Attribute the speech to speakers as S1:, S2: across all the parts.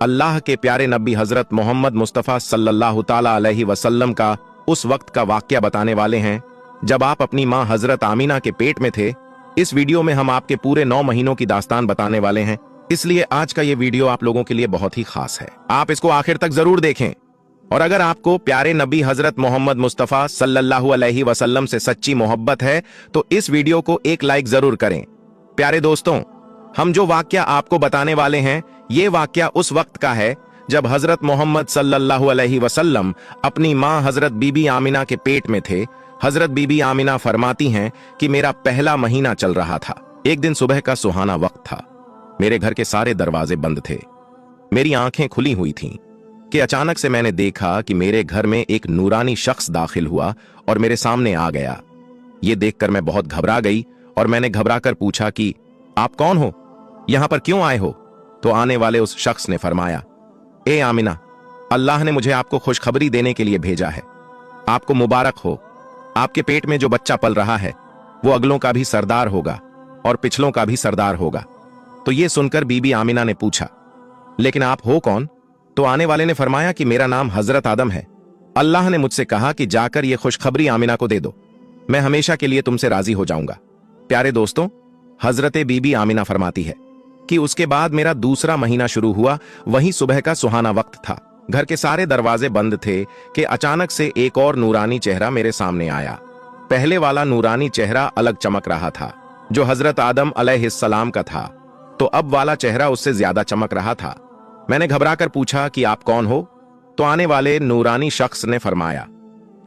S1: अल्लाह के प्यारे नबी हजरत मोहम्मद मुस्तफ़ा सल्लल्लाहु ताला अलैहि वसल्लम का उस वक्त का वाक़या बताने वाले हैं जब आप अपनी मां हजरत आमीना के पेट में थे। इस वीडियो में हम आपके पूरे 9 महीनों की दास्तान बताने वाले हैं, इसलिए आज का ये वीडियो आप लोगों के लिए बहुत ही खास है। आप इसको आखिर तक जरूर देखें। और अगर आपको प्यारे नबी हजरत मोहम्मद मुस्तफ़ा सल्लल्लाहु अलैहि वसल्लम से सच्ची मोहब्बत है तो इस वीडियो को एक लाइक जरूर करें। प्यारे दोस्तों, हम जो वाक्या आपको बताने वाले हैं ये वाक्या उस वक्त का है जब हजरत मोहम्मद सल्लल्लाहु अलैहि वसल्लम अपनी मां हजरत बीबी आमिना के पेट में थे। हजरत बीबी आमिना फरमाती हैं कि मेरा पहला महीना चल रहा था। एक दिन सुबह का सुहाना वक्त था। मेरे घर के सारे दरवाजे बंद थे। मेरी आंखें खुली हुई थीं कि अचानक से मैंने देखा कि मेरे घर में एक नूरानी शख्स दाखिल हुआ और मेरे सामने आ गया। ये देखकर मैं बहुत घबरा गई और मैंने घबराकर पूछा कि आप कौन हो, यहां पर क्यों आए हो? तो आने वाले उस शख्स ने फरमाया, ए आमिना, अल्लाह ने मुझे आपको खुशखबरी देने के लिए भेजा है। आपको मुबारक हो। आपके पेट में जो बच्चा पल रहा है वो अगलों का भी सरदार होगा और पिछलों का भी सरदार होगा। तो ये सुनकर बीबी आमिना ने पूछा, लेकिन आप हो कौन? तो आने वाले ने फरमाया कि मेरा नाम हजरत आदम है। अल्लाह ने मुझसे कहा कि जाकर ये खुशखबरी आमिना को दे दो, मैं हमेशा के लिए तुमसे राजी हो जाऊंगा। प्यारे दोस्तों, हजरत बीबी आमिना फरमाती है कि उसके बाद मेरा दूसरा महीना शुरू हुआ। वही सुबह का सुहाना वक्त था। घर के सारे दरवाजे बंद थे कि अचानक से एक और नूरानी चेहरा मेरे सामने आया। पहले वाला नूरानी चेहरा अलग चमक रहा था जो हजरत आदम अलैहिस्सलाम का था, तो अब वाला चेहरा उससे ज्यादा चमक रहा था। मैंने घबराकर पूछा कि आप कौन हो? तो आने वाले नूरानी शख्स ने फरमाया,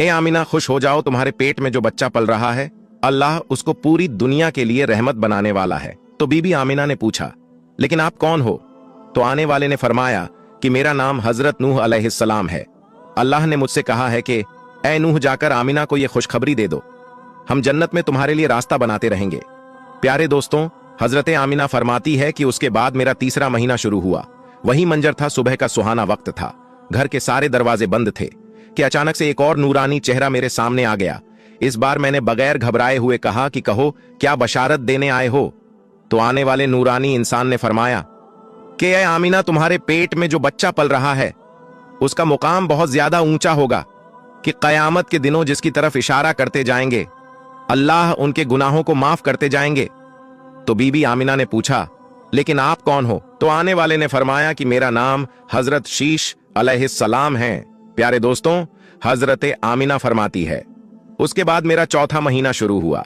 S1: ए आमिना, खुश हो जाओ, तुम्हारे पेट में जो बच्चा पल रहा है अल्लाह उसको पूरी दुनिया के लिए रहमत बनाने वाला है। तो बीबी आमिना ने पूछा, लेकिन आप कौन हो? तो आने वाले ने फरमाया कि मेरा नाम हजरत नूह अलैहिस्सलाम है। अल्लाह ने मुझसे कहा है कि ए नूह, जाकर आमिना को यह खुशखबरी दे दो, हम जन्नत में तुम्हारे लिए रास्ता बनाते रहेंगे। प्यारे दोस्तों, हजरत आमिना फरमाती है कि उसके बाद मेरा तीसरा महीना शुरू हुआ। वही मंजर था, सुबह का सुहाना वक्त था। घर के सारे दरवाजे बंद थे कि अचानक से एक और नूरानी चेहरा मेरे सामने आ गया। इस बार मैंने बगैर घबराए हुए कहा कि कहो, क्या बशारत देने आए हो? तो आने वाले नूरानी इंसान ने फरमाया कि ए आमिना, तुम्हारे पेट में जो बच्चा पल रहा है उसका मुकाम बहुत ज्यादा ऊंचा होगा कि कयामत के दिनों जिसकी तरफ इशारा करते जाएंगे अल्लाह उनके गुनाहों को माफ करते जाएंगे। तो बीबी आमिना ने पूछा, लेकिन आप कौन हो? तो आने वाले ने फरमाया कि मेरा नाम हजरत शीश अलैहिस्सलाम है। प्यारे दोस्तों, हजरत आमिना फरमाती है उसके बाद मेरा चौथा महीना शुरू हुआ।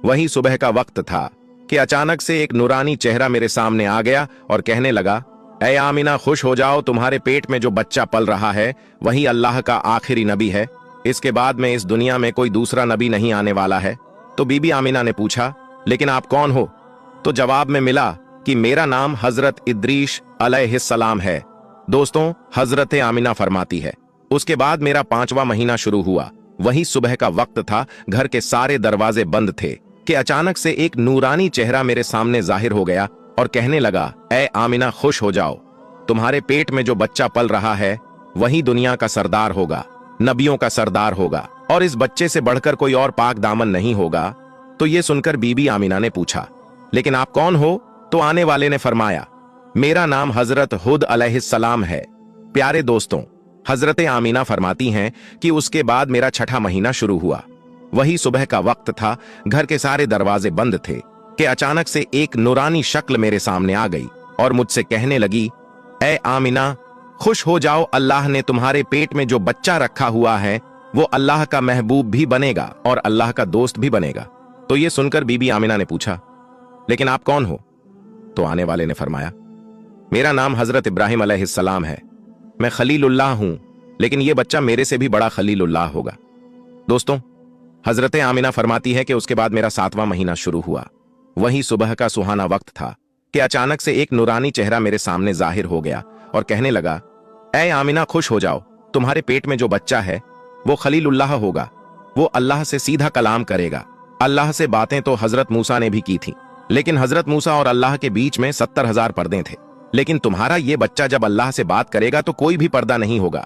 S1: वही सुबह का वक्त था कि अचानक से एक नूरानी चेहरा मेरे सामने आ गया और कहने लगा, ऐ आमिना, खुश हो जाओ, तुम्हारे पेट में जो बच्चा पल रहा है वही अल्लाह का आखिरी नबी है। इसके बाद में इस दुनिया में कोई दूसरा नबी नहीं आने वाला है। तो बीबी आमिना ने पूछा, लेकिन आप कौन हो? तो जवाब में मिला कि मेरा नाम हजरत इद्रीस अलैहिस्सलाम है। दोस्तों, हजरत आमिना फरमाती है उसके बाद मेरा 5वां महीना शुरू हुआ। वही सुबह का वक्त था। घर के सारे दरवाजे बंद थे कि अचानक से एक नूरानी चेहरा मेरे सामने जाहिर हो गया और कहने लगा, ए आमिना, खुश हो जाओ, तुम्हारे पेट में जो बच्चा पल रहा है वही दुनिया का सरदार होगा, नबियों का सरदार होगा, और इस बच्चे से बढ़कर कोई और पाक दामन नहीं होगा। तो ये सुनकर बीबी आमिना ने पूछा, लेकिन आप कौन हो? तो आने वाले ने फरमाया, मेरा नाम हजरत हुद अलैहिस्सलाम है। प्यारे दोस्तों, हजरत आमिना फरमाती हैं कि उसके बाद मेरा 6ठा महीना शुरू हुआ। वही सुबह का वक्त था। घर के सारे दरवाजे बंद थे कि अचानक से एक नूरानी शक्ल मेरे सामने आ गई और मुझसे कहने लगी, ए आमिना, खुश हो जाओ, अल्लाह ने तुम्हारे पेट में जो बच्चा रखा हुआ है वो अल्लाह का महबूब भी बनेगा और अल्लाह का दोस्त भी बनेगा। तो ये सुनकर बीबी आमिना ने पूछा, लेकिन आप कौन हो? तो आने वाले ने फरमाया, मेरा नाम हजरत इब्राहिम अलैहिस्सलाम है। मैं खलीलुल्लाह हूं, लेकिन यह बच्चा मेरे से भी बड़ा खलीलुल्लाह होगा। दोस्तों, हजरत आमिना फरमाती है कि उसके बाद मेरा 7वां महीना शुरू हुआ। वही सुबह का सुहाना वक्त था कि अचानक से एक नूरानी चेहरा मेरे सामने जाहिर हो गया और कहने लगा, ए आमिना, खुश हो जाओ, तुम्हारे पेट में जो बच्चा है वो खलीलुल्लाह होगा। वो अल्लाह से सीधा कलाम करेगा। अल्लाह से बातें तो हजरत मूसा ने भी की थी, लेकिन हजरत मूसा और अल्लाह के बीच में 70,000 पर्दे थे। लेकिन तुम्हारा ये बच्चा जब अल्लाह से बात करेगा तो कोई भी पर्दा नहीं होगा।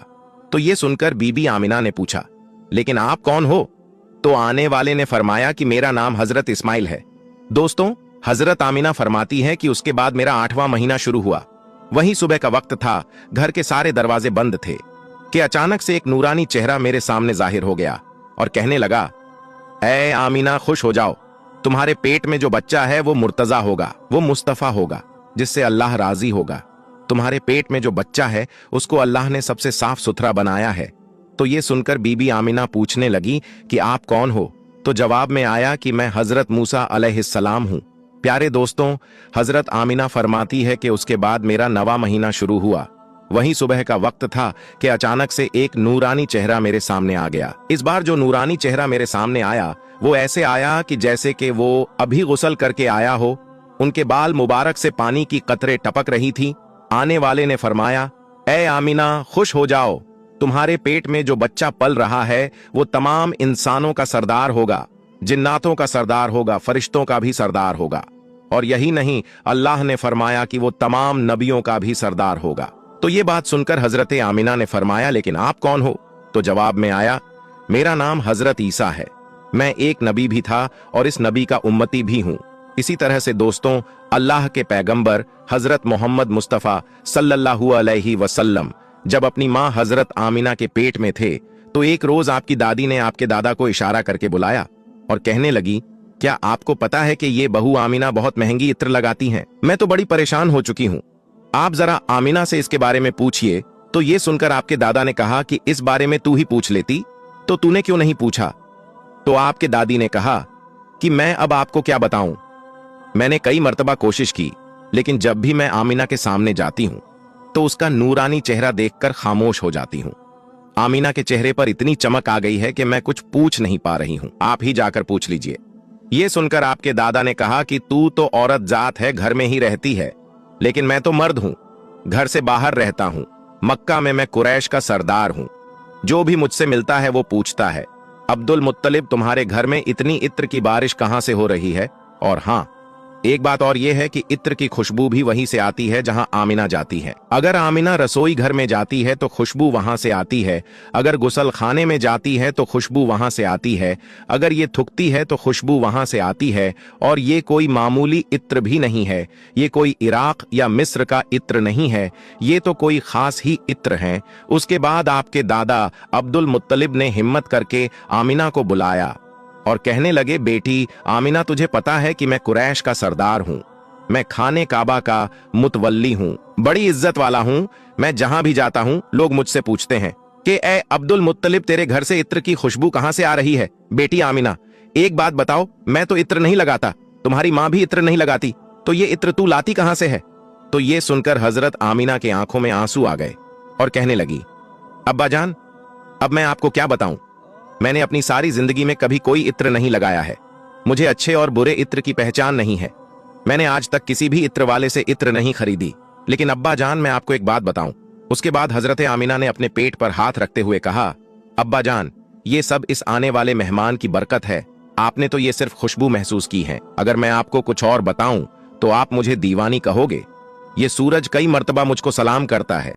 S1: तो ये सुनकर बीबी आमिना ने पूछा, लेकिन आप कौन हो? तो आने वाले ने फरमाया कि मेरा नाम हजरत इस्माइल है। दोस्तों, हजरत आमिना फरमाती है कि उसके बाद मेरा 8वां महीना शुरू हुआ। वहीं सुबह का वक्त था, घर के सारे दरवाजे बंद थे कि अचानक से एक नूरानी चेहरा मेरे सामने जाहिर हो गया और कहने लगा, ऐ आमीना, खुश हो जाओ, तुम्हारे पेट में जो बच्चा है वो मुर्तजा होगा, वो मुस्तफा होगा, जिससे अल्लाह राजी होगा। तुम्हारे पेट में जो बच्चा है उसको अल्लाह ने सबसे साफ सुथरा बनाया है। तो ये सुनकर बीबी आमिना पूछने लगी कि आप कौन हो? तो जवाब में आया कि मैं हजरत मूसा अलैहिस्सलाम हूं। प्यारे दोस्तों, हजरत आमिना फरमाती है कि उसके बाद मेरा नवा महीना शुरू हुआ। वहीं सुबह का वक्त था कि अचानक से एक नूरानी चेहरा मेरे सामने आ गया। इस बार जो नूरानी चेहरा मेरे सामने आया वो ऐसे आया कि जैसे कि वो अभी गुस्ल करके आया हो। उनके बाल मुबारक से पानी की कतरे टपक रही थी। आने वाले ने फरमाया, ऐ आमिना, खुश हो जाओ, तुम्हारे पेट में जो बच्चा पल रहा है वो तमाम इंसानों का सरदार होगा, जिन्नातों का सरदार होगा, फरिश्तों का भी सरदार होगा। और यही नहीं, अल्लाह ने फरमाया कि वो तमाम नबियों का भी सरदार होगा। तो ये बात सुनकर हजरत आमिना ने फरमाया, लेकिन आप कौन हो? तो जवाब में आया, मेरा नाम हजरत ईसा है, मैं एक नबी भी था और इस नबी का उम्मती भी हूं। इसी तरह से दोस्तों, अल्लाह के पैगंबर हजरत मोहम्मद मुस्तफ़ा सल्लल्लाहु अलैहि वसल्लम जब अपनी माँ हजरत आमिना के पेट में थे तो एक रोज आपकी दादी ने आपके दादा को इशारा करके बुलाया और कहने लगी, क्या आपको पता है कि ये बहू आमिना बहुत महंगी इत्र लगाती हैं? मैं तो बड़ी परेशान हो चुकी हूँ, आप जरा आमिना से इसके बारे में पूछिए। तो ये सुनकर आपके दादा ने कहा कि इस बारे में तू ही पूछ लेती, तो तूने क्यों नहीं पूछा? तो आपके दादी ने कहा कि मैं अब आपको क्या बताऊं, मैंने कई मर्तबा कोशिश की, लेकिन जब भी मैं आमिना के सामने जाती हूं तो उसका नूरानी चेहरा देखकर खामोश हो जाती हूं। आमिना के चेहरे पर इतनी चमक आ गई है कि मैं कुछ पूछ नहीं पा रही हूं, आप ही जाकर पूछ लीजिए। यह सुनकर आपके दादा ने कहा कि तू तो औरत जात है, घर में ही रहती है, लेकिन मैं तो मर्द हूं, घर से बाहर रहता हूं, मक्का में मैं कुरैश का सरदार हूं, जो भी मुझसे मिलता है वो पूछता है, अब्दुल मुत्तलिब, तुम्हारे घर में इतनी इत्र की बारिश कहां से हो रही है? और हां, एक बात और यह है कि इत्र की खुशबू भी वहीं से आती है जहां आमिना जाती है। अगर आमिना रसोई घर में जाती है तो खुशबू वहां से आती है, अगर गुसल खाने में जाती है तो खुशबू वहां से आती है, अगर ये थूकती है तो खुशबू वहां से आती है। और ये कोई मामूली इत्र भी नहीं है, ये कोई इराक या मिस्र का इत्र नहीं है, ये तो कोई खास ही इत्र है। उसके बाद आपके दादा अब्दुल मुत्तलिब ने हिम्मत करके आमिना को बुलाया और कहने लगे, बेटी आमिना, तुझे पता है कि मैं कुरैश का सरदार हूं, मैं खाने काबा का मुतवल्ली हूं, बड़ी इज्जत वाला हूं। मैं जहां भी जाता हूं लोग मुझसे पूछते हैं कि ए अब्दुल मुत्तलिब, तेरे घर से इत्र की खुशबू कहां से आ रही है? बेटी आमिना, एक बात बताओ, मैं तो इत्र नहीं लगाता, तुम्हारी मां भी इत्र नहीं लगाती, तो ये इत्र तू लाती कहां से है? तो ये सुनकर हजरत आमिना के आंखों में आंसू आ गए और कहने लगी, अब्बा जान, अब मैं आपको क्या बताऊं, मैंने अपनी सारी जिंदगी में कभी कोई इत्र नहीं लगाया है, मुझे अच्छे और बुरे इत्र की पहचान नहीं है, मैंने आज तक किसी भी इत्र वाले से इत्र नहीं खरीदी। लेकिन अब्बा जान, मैं आपको एक बात बताऊं। उसके बाद हजरत आमिना ने अपने पेट पर हाथ रखते हुए कहा, अब्बा जान, ये सब इस आने वाले मेहमान की बरकत है, आपने तो ये सिर्फ खुशबू महसूस की है, अगर मैं आपको कुछ और बताऊं तो आप मुझे दीवानी कहोगे। ये सूरज कई मर्तबा मुझको सलाम करता है।